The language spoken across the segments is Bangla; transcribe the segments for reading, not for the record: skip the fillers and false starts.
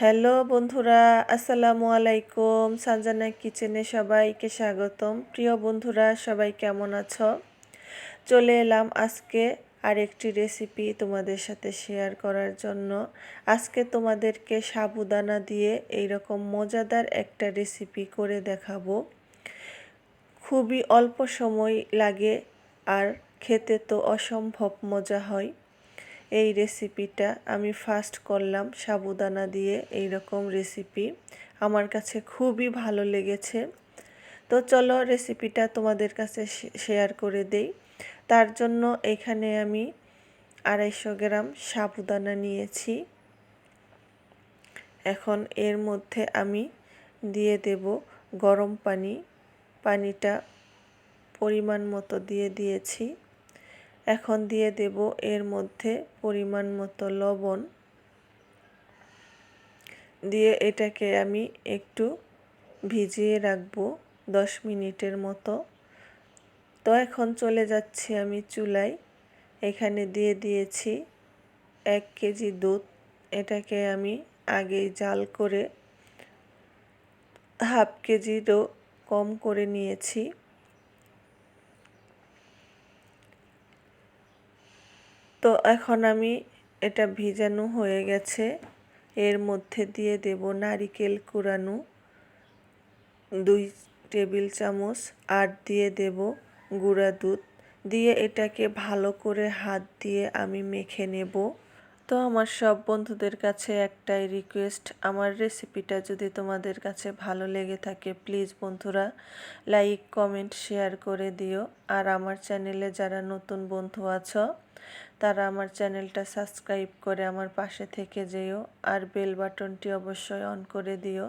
হ্যালো বন্ধুরা, আসসালামু আলাইকুম। সানজানা কিচেনে সবাইকে স্বাগতম। প্রিয় বন্ধুরা, সবাই কেমন আছো? চলে এলাম আজকে আরেকটি রেসিপি তোমাদের সাথে শেয়ার করার জন্য। আজকে তোমাদেরকে সাবুদানা দিয়ে এইরকম মজাদার একটা রেসিপি করে দেখাবো। খুবই অল্প সময় লাগে আর খেতে তো অসম্ভব মজা হয়। এই রেসিপিটা আমি ফার্স্ট করলাম সাবুদানা দিয়ে এই রকম রেসিপি, আমার কাছে খুবই ভালো লেগেছে। তো চলো রেসিপিটা তোমাদের কাছে শেয়ার করে দেই। তার জন্য এখানে আমি 250 গ্রাম সাবুদানা নিয়েছি। এখন এর মধ্যে আমি দিয়ে দেব গরম পানি। পানিটা পরিমাণ মতো দিয়ে দিয়েছি। এখন দিয়ে দেব এর মধ্যে পরিমাণ মতো লবণ দিয়ে এটাকে আমি একটু ভিজিয়ে রাখবো 10 মিনিটের মতো। তো এখন চলে যাচ্ছি আমি চুলায়। এখানে দিয়ে দিয়েছি 1 কেজি দুধ। এটাকে আমি আগেই জাল করে হাফ কেজিরও কম করে নিয়েছি। তো এখন আমি এটা ভিজানো হয়ে গেছে। এর মধ্যে দিয়ে দেব নারিকেল কুড়ানো 2 টেবিল চামচ আর দিয়ে দেব গুঁড়া দুধ দিয়ে এটাকে ভালো করে হাত দিয়ে আমি মেখে নেব। তো আমার সব বন্ধুদের কাছে একটাই রিকোয়েস্ট, আমার রেসিপিটা যদি তোমাদের কাছে ভালো লেগে থাকে প্লিজ বন্ধুরা লাইক কমেন্ট শেয়ার করে দিও। আর আমার চ্যানেলে যারা নতুন বন্ধু আছো তারা আমার চ্যানেলটা সাবস্ক্রাইব করে আমার পাশে থেকে যেও আর বেল বাটনটি অবশ্যই অন করে দিও,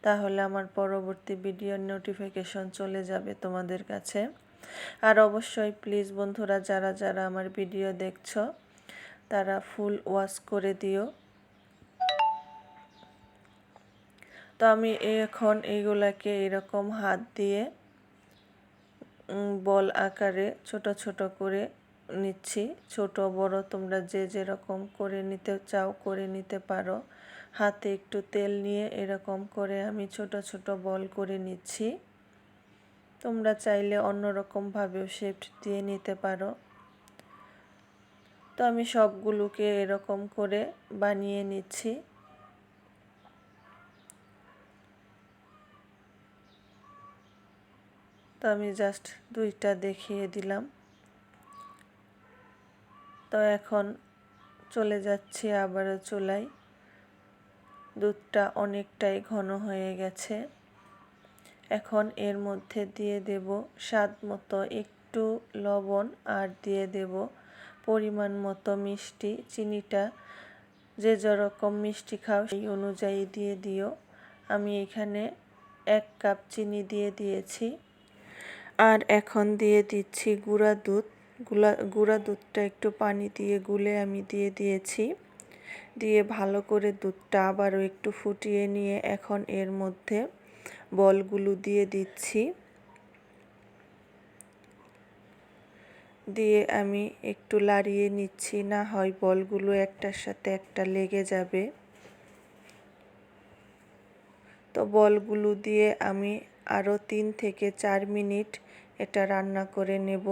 তাহলে আমার পরবর্তী ভিডিওর নোটিফিকেশন চলে যাবে তোমাদের কাছে। আর অবশ্যই প্লিজ বন্ধুরা যারা যারা আমার ভিডিও দেখছো তারা ফুল ওয়াচ করে দিও। তো আমি এখন এইগুলাকে এরকম হাত দিয়ে বল আকারে ছোট ছোট করে নিচ্ছি। ছোট বড় তোমরা যে যেরকম করে নিতে চাও করে নিতে পারো। হাতে একটু তেল নিয়ে এরকম করে আমি ছোট ছোট বল করে নিচ্ছি। তোমরা চাইলে অন্যরকমভাবেও শেপ দিয়ে নিতে পারো। তো আমি সবগুলোকে এরকম করে বানিয়ে নিচ্ছি। তো আমি জাস্ট 2টা দেখিয়ে দিলাম। তো এখন চলে যাচ্ছি আবারও চুলায়। দুধটা অনেকটাই ঘন হয়ে গেছে। এখন এর মধ্যে দিয়ে দেব স্বাদ মতো একটু লবণ আর দিয়ে দেব পরিমাণ মতো মিষ্টি। চিনিটা যে যেরকম মিষ্টি খাও সেই অনুযায়ী দিয়ে দিও। আমি এখানে 1 কাপ চিনি দিয়ে দিয়েছি। আর এখন দিয়ে দিচ্ছি গুঁড়া দুধ। গুঁড়া দুধটা একটু পানি দিয়ে গুলে আমি দিয়ে দিয়েছি। দিয়ে ভালো করে দুধটা আবারও একটু ফুটিয়ে নিয়ে এখন এর মধ্যে বলগুলো দিয়ে দিচ্ছি। দিয়ে আমি একটু লাড়িয়ে নিচ্ছি, না হয় বলগুলো একটার সাথে একটা লেগে যাবে। তো বলগুলো দিয়ে আমি আরও 3 থেকে 4 মিনিট এটা রান্না করে নেব,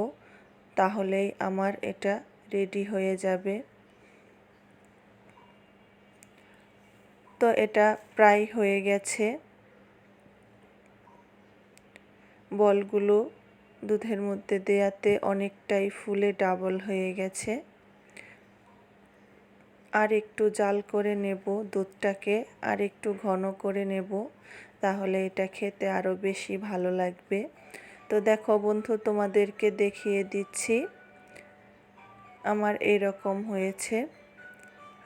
তাহলেই আমার এটা রেডি হয়ে যাবে। তো এটা প্রায় হয়ে গেছে। বলগুলো দুধের মধ্যে দেয়াতে অনেকটাই ফুলে ডাবল হয়ে গেছে। আর একটু জাল করে নেব দুধটাকে, আর একটু ঘন করে নেব, তাহলে এটা খেতে আরও বেশি ভালো লাগবে। তো দেখো বন্ধু, তোমাদেরকে দেখিয়ে দিচ্ছি আমার এরকম হয়েছে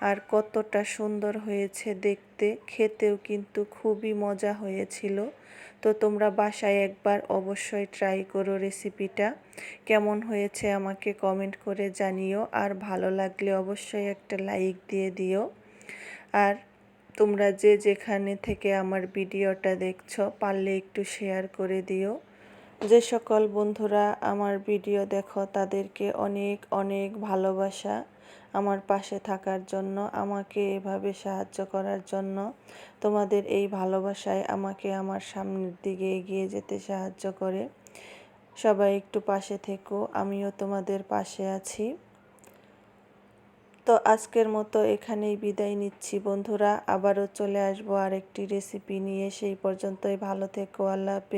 আর কতটা সুন্দর হয়েছে দেখতে। খেতেও কিন্তু খুবই মজা হয়েছিল। তো তোমরা বাসায় একবার অবশ্যই ট্রাই করো রেসিপিটা। কেমন হয়েছে আমাকে কমেন্ট করে জানিও। আর ভালো লাগলে অবশ্যই একটা লাইক দিয়ে দিও। আর তোমরা যে যেখানে থেকে আমার ভিডিওটা দেখছো পারলে একটু শেয়ার করে দিও। যে সকল বন্ধুরা আমার ভিডিও দেখো তাদেরকে অনেক অনেক ভালোবাসা। আমার পাশে থাকার জন্য, আমাকে এভাবে সাহায্য করার জন্য। তোমাদের এই ভালোবাসায় আমাকে আমার সামনের দিকে এগিয়ে যেতে সাহায্য করে। সবাই একটু পাশে থেকো, আমিও তোমাদের পাশে আছি। তো আজকের মতো এখানেই বিদায় নিচ্ছি বন্ধুরা। আবারও চলে আসবো আরেকটি রেসিপি নিয়ে। সেই পর্যন্তই ভালো থেকো। আল্লাহ হাফেজ।